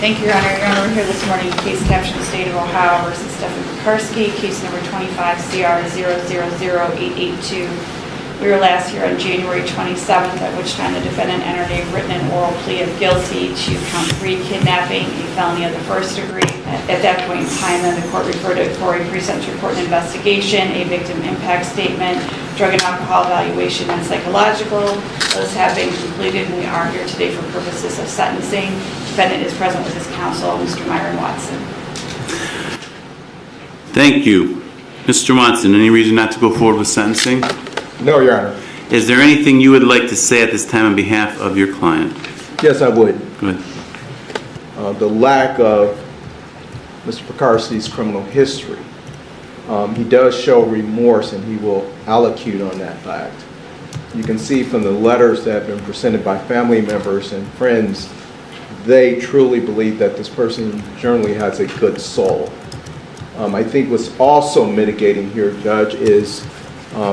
Thank you, Your Honor. Your Honor, we're here this morning, case captioned State of Ohio versus Stephen Pekarski, case number 25CR000882. We were last here on January 27th, at which time the defendant entered a written and oral plea of guilty to count 3 kidnapping, a felony of the first degree. At that point in time, then the court referred it for a pre-sentence report and investigation, a victim impact statement, drug and alcohol evaluation, and psychological. Those have been completed, and we are here today for purposes of sentencing. Defendant is present with his counsel, Mr. Myron Watson. Thank you. Mr. Watson, any reason not to go forward with sentencing? No, Your Honor. Is there anything you would like to say at this time on behalf of your client? Yes, I would. Go ahead. The lack of Mr. Pekarski's criminal history. He does show remorse, and he will allocute on that fact. You can see from the letters that have been presented by family members and friends, they truly believe that this person generally has a good soul. I think what's also mitigating here, Judge, is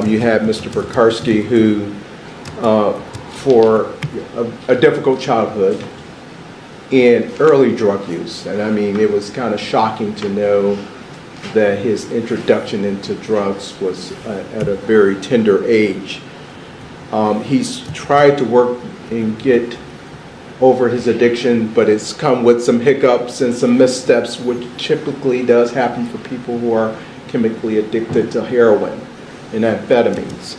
you have Mr. Pekarski, who, for a difficult childhood and early drug use, and I mean, it was kind of shocking to know that his introduction into drugs was at a very tender age. He's tried to work and get over his addiction, but it's come with some hiccups and some missteps, which typically does happen for people who are chemically addicted to heroin and amphetamines.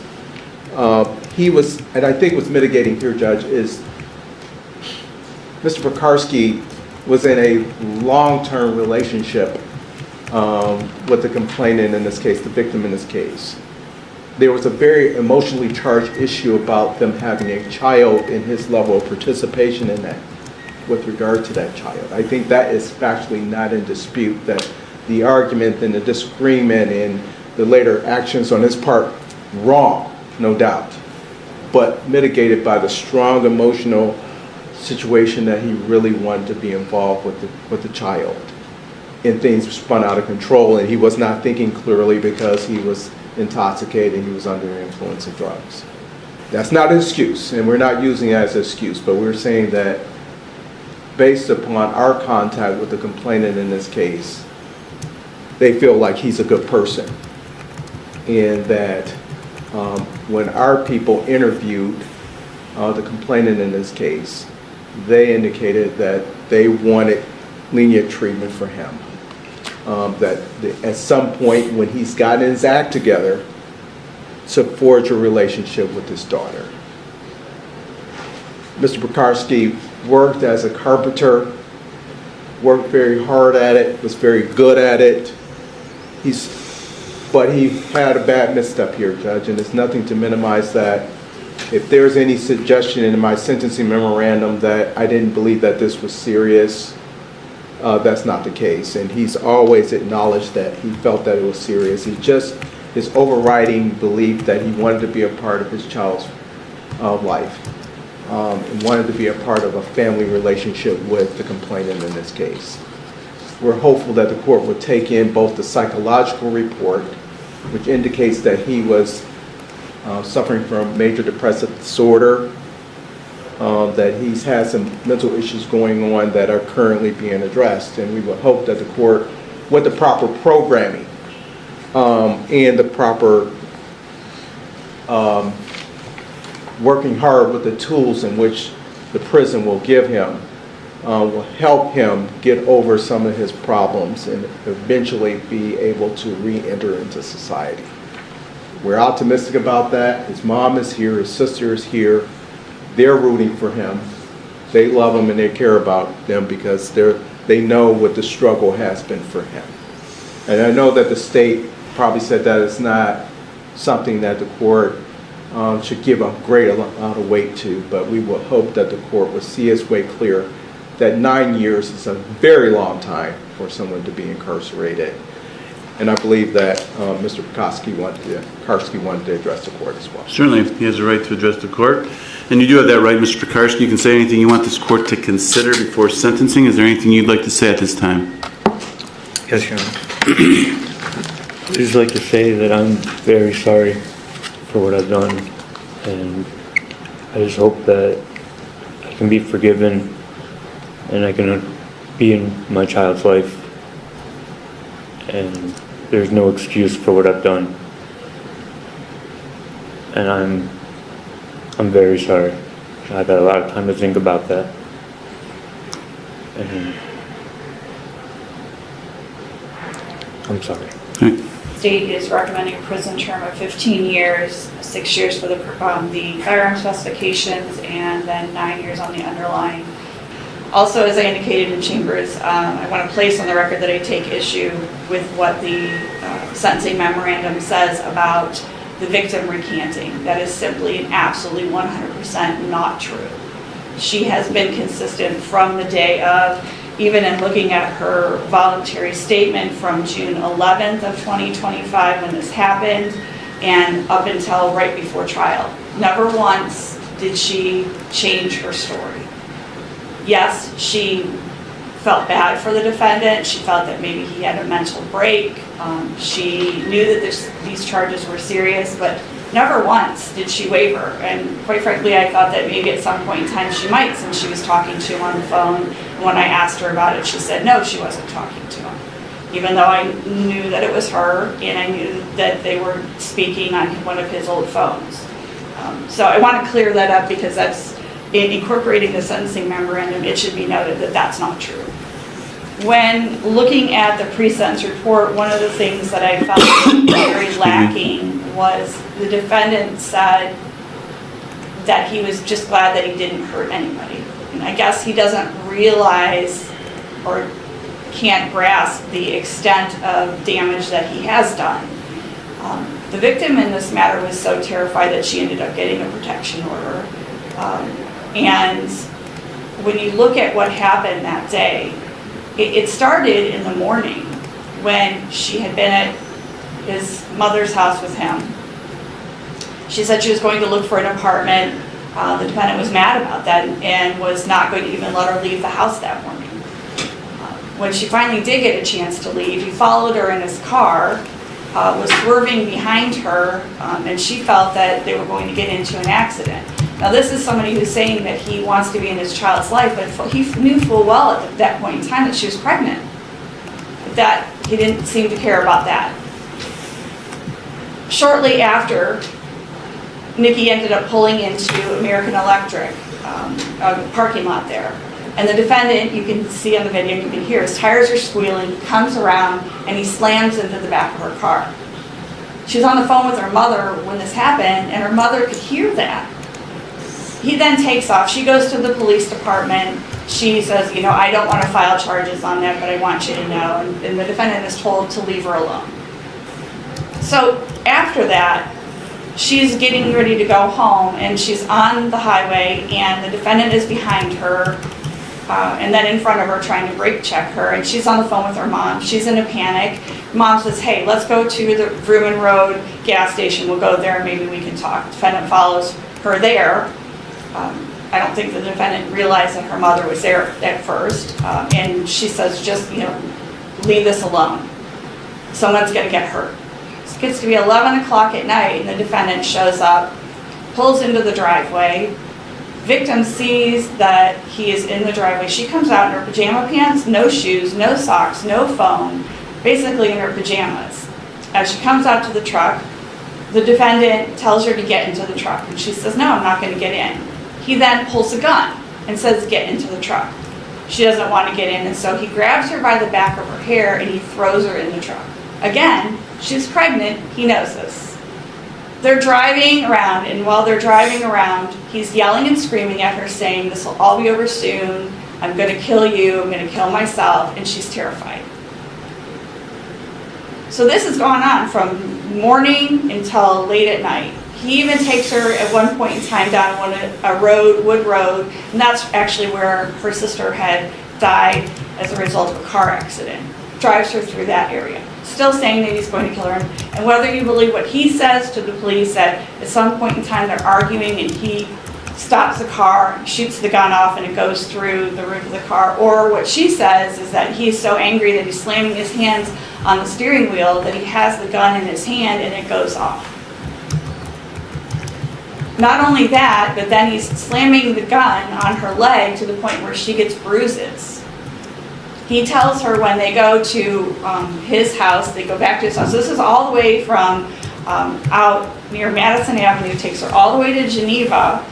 He was, and I think what's mitigating here, Judge, is Mr. Pekarski was in a long-term relationship with the complainant in this case, the victim in this case. There was a very emotionally charged issue about them having a child and his level of participation in that with regard to that child. I think that is factually not in dispute, that the argument and the disagreement and the later actions on his part, wrong, no doubt, but mitigated by the strong emotional situation that he really wanted to be involved with the child. And things spun out of control, and he was not thinking clearly because he was intoxicated, he was under the influence of drugs. That's not an excuse, and we're not using it as an excuse, but we're saying that based upon our contact with the complainant in this case, they feel like he's a good person. And that when our people interviewed the complainant in this case, they indicated that they wanted lenient treatment for him. That at some point when he's gotten his act together, to forge a relationship with his daughter. Mr. Pekarski worked as a carpenter, worked very hard at it, was very good at it. But he had a bad misstep here, Judge, and there's nothing to minimize that. If there's any suggestion in my sentencing memorandum that I didn't believe that this was serious, that's not the case. And he's always acknowledged that he felt that it was serious. His overriding belief that he wanted to be a part of his child's life, and wanted to be a part of a family relationship with the complainant in this case. We're hopeful that the court would take in both the psychological report, which indicates that he was suffering from major depressive disorder, that he's had some mental issues going on that are currently being addressed, and we would hope that the court, with the proper programming and the proper working hard with the tools in which the prison will give him, will help him get over some of his problems and eventually be able to re-enter into society. We're optimistic about that. His mom is here, his sister is here. They're rooting for him. They love him and they care about them because they know what the struggle has been for him. And I know that the state probably said that it's not something that the court should give a great amount of weight to, but we will hope that the court will see its way clear that 9 years is a very long time for someone to be incarcerated. And I believe that Mr. Pekarski wanted to address the court as well. Certainly, he has a right to address the court. And you do have that right, Mr. Pekarski. You can say anything you want this court to consider before sentencing. Is there anything you'd like to say at this time? Yes, Your Honor. I'd just like to say that I'm very sorry for what I've done, and I just hope that I can be forgiven and I can be in my child's life, and there's no excuse for what I've done. And I'm very sorry. I've had a lot of time to think about that. And I'm sorry. Okay. State is recommending a prison term of 15 years, 6 years for the firearm specifications, and then 9 years on the underlying. Also, as I indicated in chambers, I want to place on the record that I take issue with what the sentencing memorandum says about the victim recanting. That is simply and absolutely 100% not true. She has been consistent from the day of, even in looking at her voluntary statement from June 11th of 2025 when this happened, and up until right before trial. Never once did she change her story. Yes, she felt bad for the defendant. She felt that maybe he had a mental break. She knew that these charges were serious, but never once did she waver. And quite frankly, I thought that maybe at some point in time she might, since she was talking to him on the phone. And when I asked her about it, she said no, she wasn't talking to him. Even though I knew that it was her, and I knew that they were speaking on one of his old phones. So I want to clear that up, because that's, in incorporating the sentencing memorandum, it should be noted that that's not true. When looking at the pre-sentence report, one of the things that I found very lacking was the defendant said that he was just glad that he didn't hurt anybody. And I guess he doesn't realize or can't grasp the extent of damage that he has done. The victim in this matter was so terrified that she ended up getting a protection order. And when you look at what happened that day, it started in the morning when she had been at his mother's house with him. She said she was going to look for an apartment. The defendant was mad about that and was not going to even let her leave the house that morning. When she finally did get a chance to leave, he followed her in his car, was swerving behind her, and she felt that they were going to get into an accident. Now, this is somebody who's saying that he wants to be in his child's life, but he knew full well at that point in time that she was pregnant. That he didn't seem to care about that. Shortly after, Nikki ended up pulling into American Electric, a parking lot there. And the defendant, you can see on the video, you can hear his tires are squealing, he comes around, and he slams into the back of her car. She was on the phone with her mother when this happened, and her mother could hear that. He then takes off. She goes to the police department. She says, you know, I don't want to file charges on that, but I want you to know. And the defendant is told to leave her alone. So after that, she's getting ready to go home, and she's on the highway, and the defendant is behind her, and then in front of her trying to brake check her, and she's on the phone with her mom. She's in a panic. Mom says, hey, let's go to the Vrooman Road gas station. We'll go there and maybe we can talk. The defendant follows her there. I don't think the defendant realized that her mother was there at first, and she says, just, you know, leave this alone. Someone's going to get hurt. It gets to be 11 o'clock at night, and the defendant shows up, pulls into the driveway. Victim sees that he is in the driveway. She comes out in her pajama pants, no shoes, no socks, no phone, basically in her pajamas. As she comes out to the truck, the defendant tells her to get into the truck, and she says, no, I'm not going to get in. He then pulls a gun and says, get into the truck. She doesn't want to get in, and so he grabs her by the back of her hair and he throws her in the truck. Again, she's pregnant, he knows this. They're driving around, and while they're driving around, he's yelling and screaming at her, saying, this will all be over soon, I'm going to kill you, I'm going to kill myself, and she's terrified. So this has gone on from morning until late at night. He even takes her at one point in time down a road, Wood Road, and that's actually where her sister had died as a result of a car accident. Drives her through that area, still saying that he's going to kill her. And whether you believe what he says to the police, that at some point in time they're arguing and he stops the car, shoots the gun off, and it goes through the roof of the car, or what she says is that he's so angry that he's slamming his hands on the steering wheel that he has the gun in his hand and it goes off. Not only that, but then he's slamming the gun on her leg to the point where she gets bruises. He tells her when they go to his house, they go back to his house. This is all the way from out near Madison Avenue, takes her all the way to Geneva,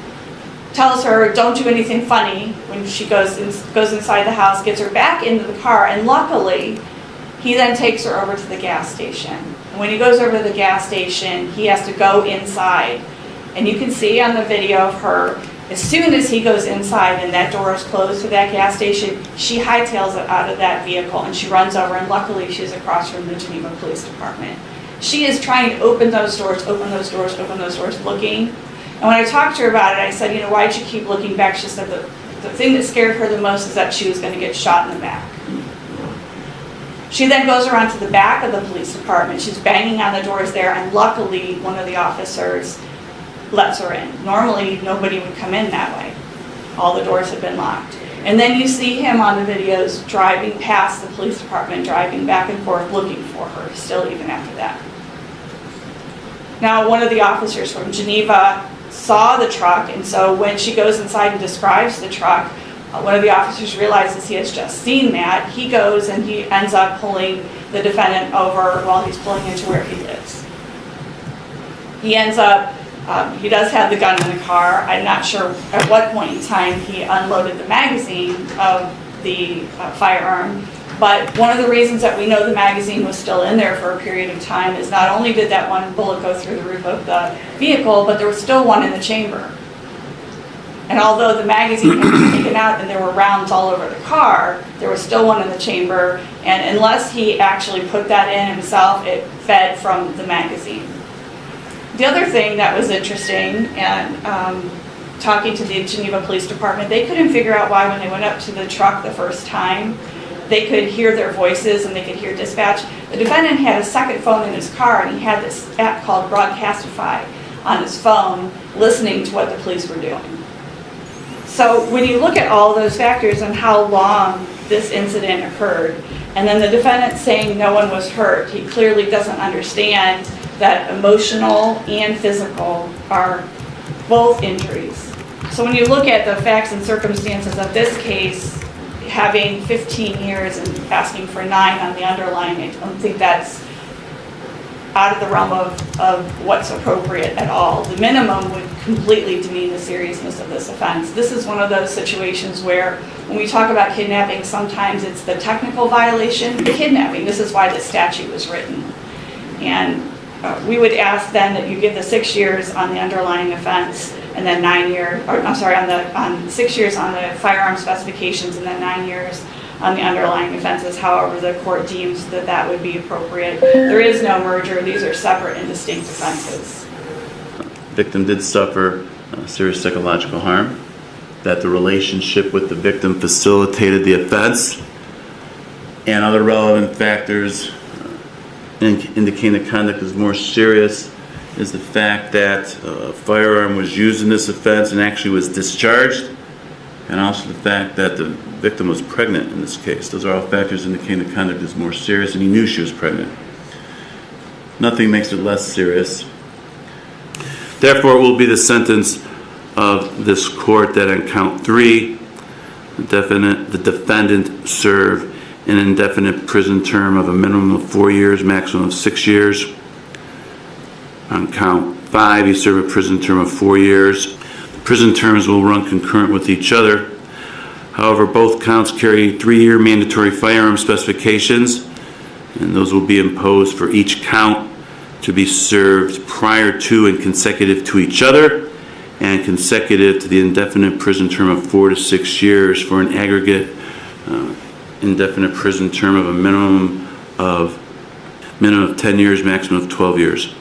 tells her don't do anything funny when she goes inside the house, gets her back into the car, and luckily he then takes her over to the gas station. And when he goes over to the gas station, he has to go inside. And you can see on the video of her, as soon as he goes inside and that door is closed to that gas station, she hightails it out of that vehicle and she runs over, and luckily she's across from the Geneva Police Department. She is trying to open those doors, looking. And when I talked to her about it, I said, why'd you keep looking back? She said the thing that scared her the most is that she was going to get shot in the back. She then goes around to the back of the police department. She's banging on the doors there, and luckily one of the officers lets her in. Normally, nobody would come in that way. All the doors had been locked. And then you see him on the videos driving past the police department, driving back and forth looking for her, still even after that. Now, one of the officers from Geneva saw the truck, and so when she goes inside and describes the truck, one of the officers realizes he has just seen that. He goes and he ends up pulling the defendant over while he's pulling into where he lives. He ends up, he does have the gun in the car. I'm not sure at what point in time he unloaded the magazine of the firearm, but one of the reasons that we know the magazine was still in there for a period of time is not only did that one bullet go through the roof of the vehicle, but there was still one in the chamber. And although the magazine had been taken out and there were rounds all over the car, there was still one in the chamber, and unless he actually put that in himself, it fed from the magazine. The other thing that was interesting, and talking to the Geneva Police Department, they couldn't figure out why when they went up to the truck the first time, they could hear their voices and they could hear dispatch. The defendant had a second phone in his car, and he had this app called Broadcastify on his phone, listening to what the police were doing. So when you look at all those factors and how long this incident occurred, and then the defendant saying no one was hurt, he clearly doesn't understand that emotional and physical are both injuries. So when you look at the facts and circumstances of this case, having 15 years and asking for 9 on the underlying, I don't think that's out of the realm of what's appropriate at all. The minimum would completely demean the seriousness of this offense. This is one of those situations where when we talk about kidnapping, sometimes it's the technical violation, the kidnapping. This is why the statute was written. And we would ask then that you give the 6 years on the underlying offense, and then 9 years, or I'm sorry, on 6 years on the firearm specifications, and then 9 years on the underlying offenses, however the court deems that that would be appropriate. There is no merger. These are separate and distinct offenses. Victim did suffer serious psychological harm, that the relationship with the victim facilitated the offense, and other relevant factors indicating the conduct is more serious is the fact that a firearm was used in this offense and actually was discharged, and also the fact that the victim was pregnant in this case. Those are all factors indicating the conduct is more serious, and he knew she was pregnant. Nothing makes it less serious. Therefore, it will be the sentence of this court that on count 3, the defendant serve an indefinite prison term of a minimum of 4 years, maximum of 6 years. On count 5, he serve a prison term of 4 years. The prison terms will run concurrent with each other. However, both counts carry 3-year mandatory firearm specifications, and those will be imposed for each count to be served prior to and consecutive to each other, and consecutive to the indefinite prison term of 4 to 6 years, for an aggregate indefinite prison term of a minimum of 10 years, maximum of 12 years.